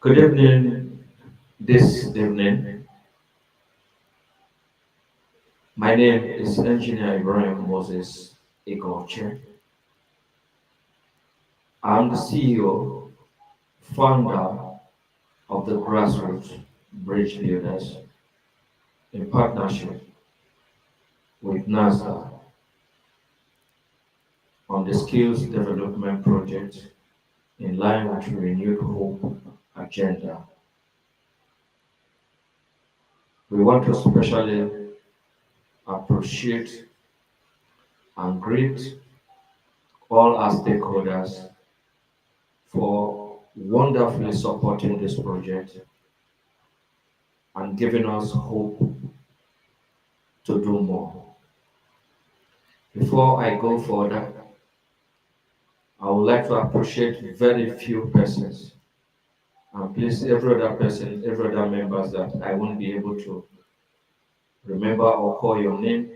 Good evening. This evening, my name is Engineer Ibrahim Moses Igorche. I'm the CEO, founder of the Grassroots Bridge Builders in partnership with NASA on the Skills Development Project in line with Renewed Hope agenda. We want to especially appreciate and greet all our stakeholders for wonderfully supporting this project and giving us hope to do more. Before I go further, I would like to appreciate very few persons, and please every other person, every other members that I won't be able to remember or call your name,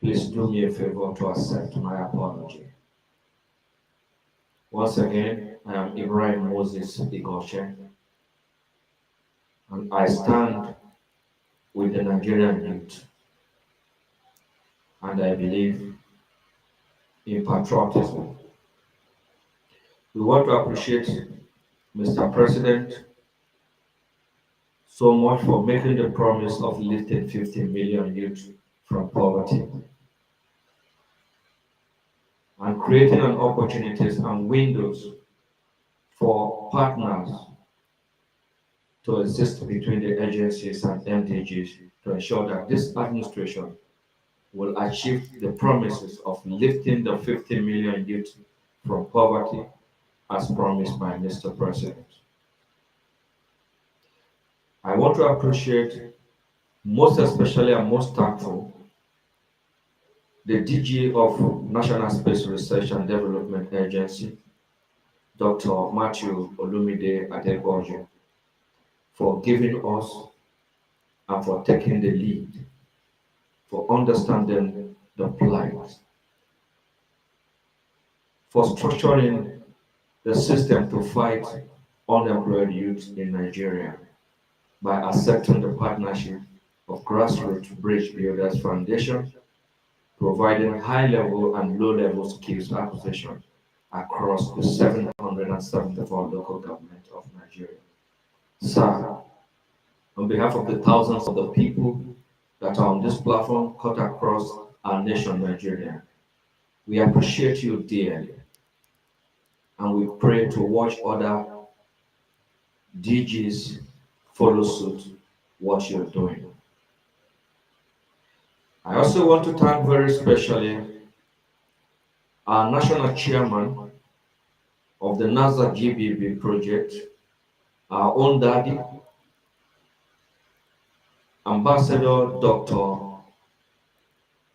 please do me a favor to accept my apology. Once again, I am Ibrahim Moses Igoshe, and I stand with the Nigerian youth, and I believe in patriotism. We want to appreciate Mr. President so much for making the promise of lifting 50 million youth from poverty and creating an opportunities and windows for partners to exist between the agencies and MDGs to ensure that this administration will achieve the promises of lifting the 50 million youth from poverty as promised by Mr. President. I want to appreciate most especially and most thankful the DG of National Space Research and Development Agency, Dr. Matthew Olumide Adegoje, for giving us and for taking the lead, for understanding the plight, for structuring the system to fight unemployed youth in Nigeria by accepting the partnership of Grassroots Bridge Builders Foundation, providing high-level and low-level skills acquisition across the 774 local government of Nigeria. Sir, on behalf of the thousands of the people that are on this platform cut across our nation, Nigeria, we appreciate you dearly, and we pray to watch other DGs follow suit what you're doing. I also want to thank very specially our national chairman of the NASA GBB project, our own daddy, Ambassador Dr.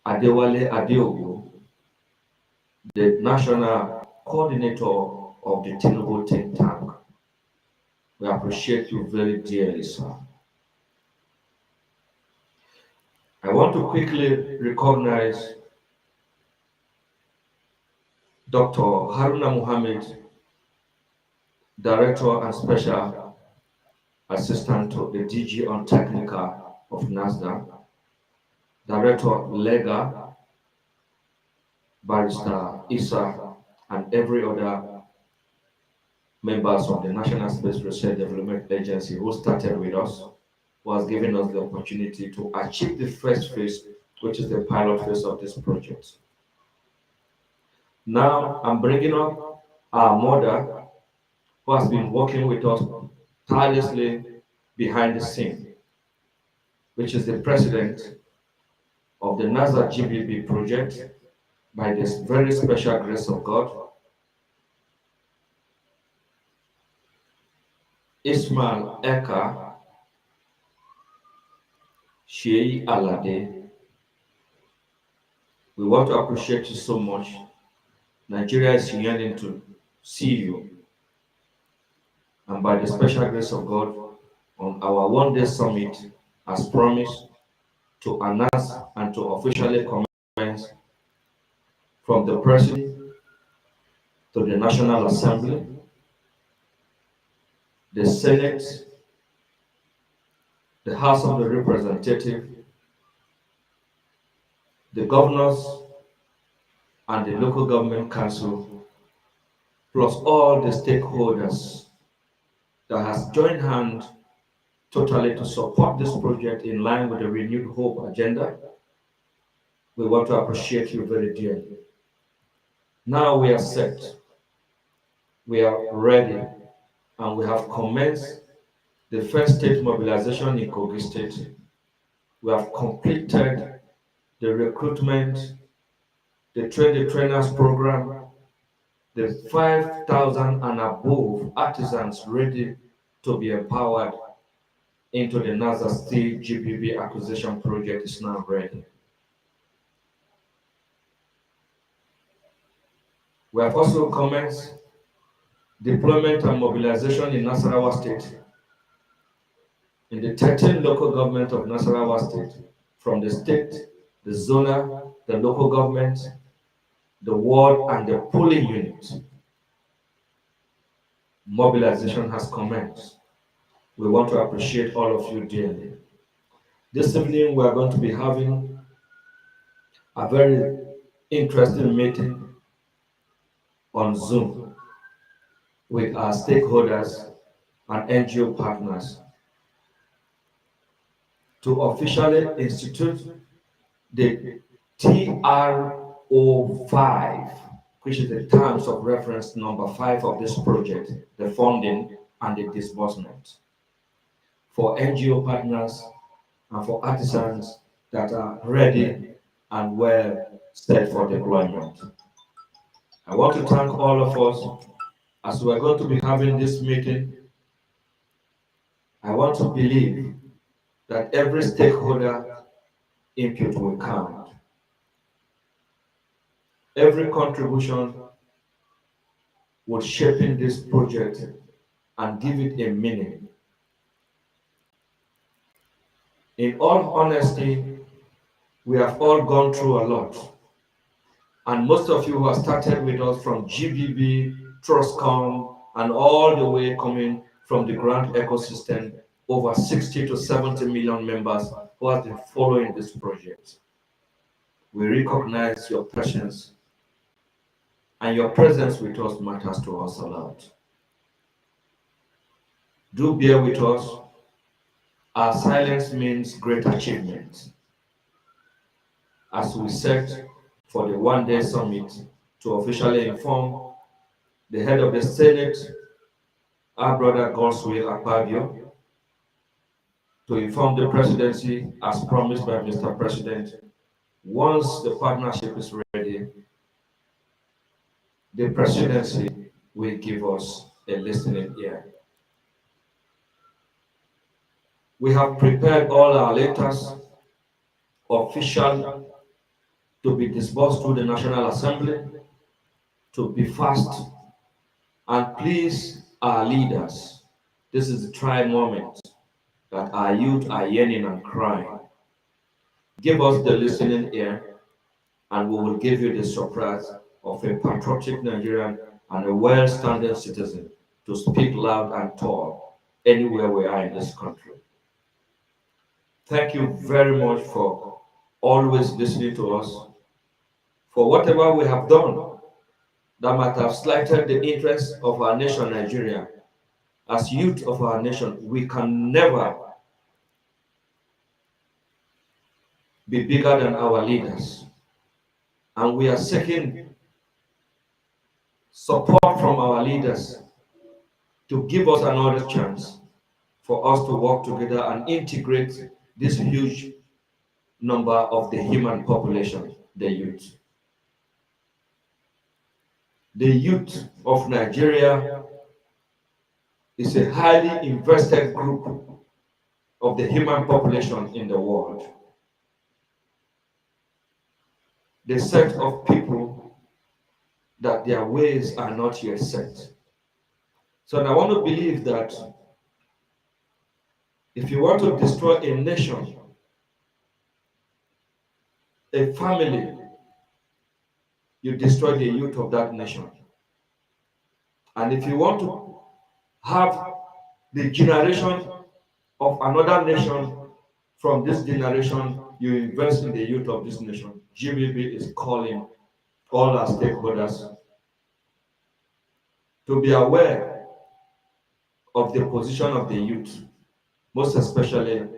Adewale Adeogo, the national coordinator of the Tinubu think tank. We appreciate you very dearly, sir. I want to quickly recognize Dr. Haruna Muhammad, Director and Special Assistant to the DG on Technical of NASDAQ, Director Lega, Barrister Isa, and every other members of the National Space Research Development Agency who started with us, who has given us the opportunity to achieve the first phase, which is the pilot phase of this project. Now I'm bringing up our mother, who has been working with us tirelessly behind the scene, which is the president of the NASA GBB project, by this very special grace of God, Ismail Eka Shei Alade. We want to appreciate you so much. Nigeria is yearning to see you. And by the special grace of God, on our one-day summit, as promised, to announce and to officially commence from the President to the National Assembly, the Senate, the House of the Representatives, the governors, and the local government council, plus all the stakeholders that has joined hands totally to support this project in line with the renewed hope agenda. We want to appreciate you very dearly. Now we are set, we are ready, and we have commenced the first state mobilization in Kogi State. We have completed the recruitment, the trainers program, the 5,000 and above artisans ready to be empowered into the NASA State GBB acquisition project is now ready. We have also commenced deployment and mobilization in Nasarawa State, in the 13 local government of Nasarawa State, from the state, the zonal, the local government, the ward, and the polling unit. Mobilization has commenced. We want to appreciate all of you dearly. This evening, we are going to be having a very interesting meeting on Zoom with our stakeholders and NGO partners to officially institute the TRO5, which is the terms of reference number 5 of this project, the funding and the disbursement for NGO partners and for artisans that are ready and well set for deployment. I want to thank all of us as we are going to be having this meeting. I want to believe that every stakeholder input will count. Every contribution will shape in this project and give it a meaning. In all honesty, we have all gone through a lot. And most of you who have started with us from GBB, Trustcom, and all the way coming from the grant ecosystem, over 60 to 70 million members who have been following this project. We recognize your patience, and your presence with us matters to us a lot. Do bear with us. Our silence means great achievement. As we set for the one-day summit to officially inform the head of the Senate, our brother Godswill Akpabio, to inform the presidency as promised by Mr. President. Once the partnership is ready, the presidency will give us a listening ear. We have prepared all our letters, official, to be disbursed to the National Assembly, to be fast, and please our leaders. This is the trying moment that our youth are yearning and crying. Give us the listening ear, and we will give you the surprise of a patriotic Nigerian and a well-standing citizen to speak loud and tall anywhere we are in this country. Thank you very much for always listening to us. For whatever we have done that might have slighted the interests of our nation, Nigeria, as youth of our nation, we can never be bigger than our leaders. And we are seeking support from our leaders to give us another chance for us to work together and integrate this huge number of the human population, the youth. The youth of Nigeria is a highly invested group of the human population in the world. The set of people that their ways are not yet set. So I want to believe that if you want to destroy a nation, a family, you destroy the youth of that nation. And if you want to have the generation of another nation from this generation, you invest in the youth of this nation. GBB is calling all our stakeholders to be aware of the position of the youth, most especially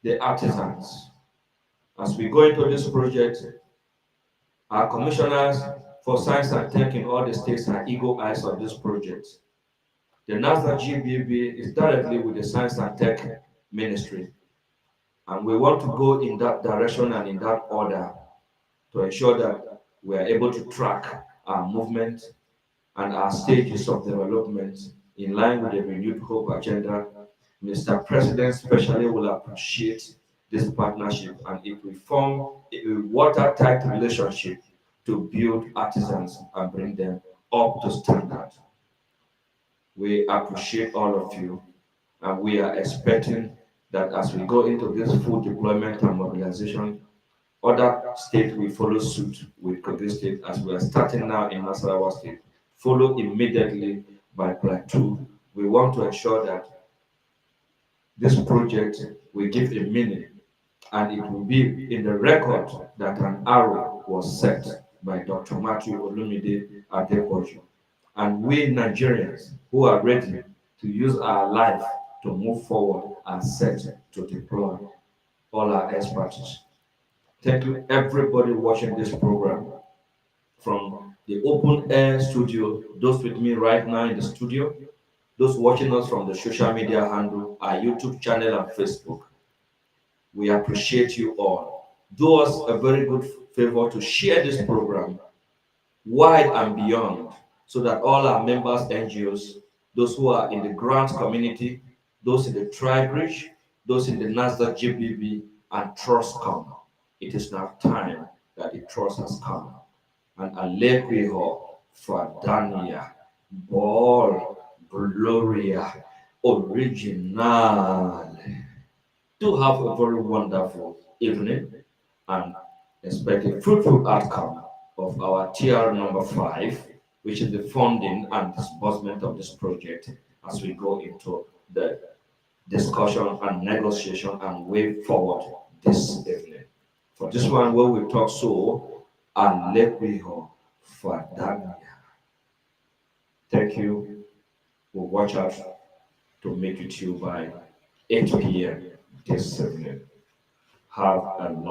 the artisans. As we go into this project, our commissioners for science and tech in all the states are eagle eyes of this project. The NASA GBB is directly with the Science and Tech Ministry, and we want to go in that direction and in that order to ensure that we are able to track our movement and our stages of development in line with the renewed hope agenda. Mr. President especially will appreciate this partnership, and it will form a watertight relationship to build artisans and bring them up to standard. We appreciate all of you, and we are expecting that as we go into this full deployment and mobilization, other states will follow suit with Kogi State as we are starting now in Nasarawa State, follow immediately by Plateau. We want to ensure that this project will give a meaning, and it will be in the record that an arrow was set by Dr. Matthew Olumide Adepoju. And we Nigerians who are ready to use our life to move forward are set to deploy all our expertise. Thank you, everybody watching this program from the open air studio, those with me right now in the studio, those watching us from the social media handle, our YouTube channel, and Facebook. We appreciate you all. Do us a very good favor to share this program wide and beyond so that all our members, NGOs, those who are in the grants community, those in the tri-bridge, those in the NASDAQ GBB, and trust come. It is now time that the trust has come. And Alequiho, Fadania, Ball, Gloria, Original. Do have a very wonderful evening and expect a fruitful outcome of our TR number 5, which is the funding and disbursement of this project as we go into the discussion and negotiation and way forward this evening. For this one, where we talk so, and let me hope for that. Thank you. We'll watch out to meet with you by 8 p.m. this evening. Have a